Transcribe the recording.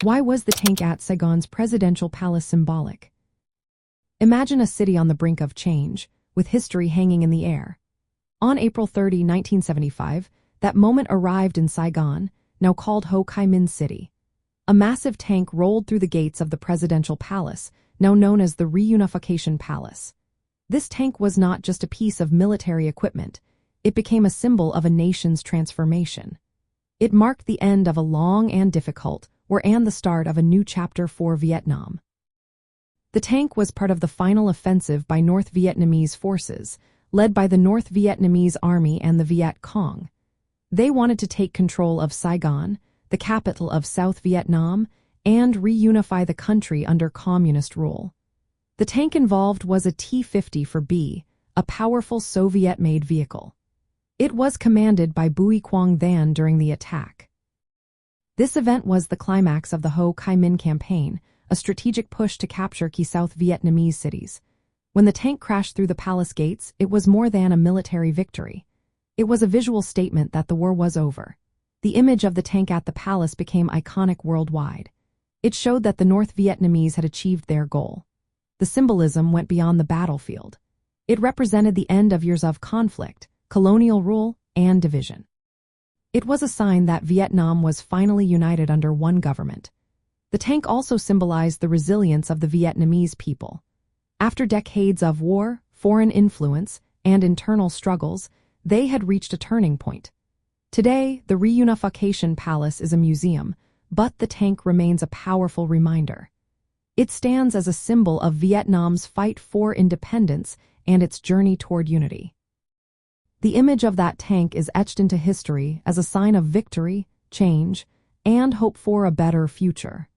Why was the tank at Saigon's presidential palace symbolic? Imagine a city on the brink of change, with history hanging in the air. On April 30, 1975, that moment arrived in Saigon, now called Ho Chi Minh City. A massive tank rolled through the gates of the presidential palace, now known as the Reunification Palace. This tank was not just a piece of military equipment, it became a symbol of a nation's transformation. It marked the end of a long and difficult war and the start of a new chapter for Vietnam. The tank was part of the final offensive by North Vietnamese forces, led by the North Vietnamese Army and the Viet Cong. They wanted to take control of Saigon, the capital of South Vietnam, and reunify the country under communist rule. The tank involved was a T-54B, a powerful Soviet-made vehicle. It was commanded by Viet Cong Than during the attack. This event was the climax of the Ho Chi Minh campaign, a strategic push to capture key South Vietnamese cities. When the tank crashed through the palace gates, it was more than a military victory. It was a visual statement that the war was over. The image of the tank at the palace became iconic worldwide. It showed that the North Vietnamese had achieved their goal. The symbolism went beyond the battlefield. It represented the end of years of conflict, colonial rule, and division. It was a sign that Vietnam was finally united under one government. The tank also symbolized the resilience of the Vietnamese people. After decades of war, foreign influence, and internal struggles, they had reached a turning point. Today, the Reunification Palace is a museum, but the tank remains a powerful reminder. It stands as a symbol of Vietnam's fight for independence and its journey toward unity. The image of that tank is etched into history as a sign of victory, change, and hope for a better future.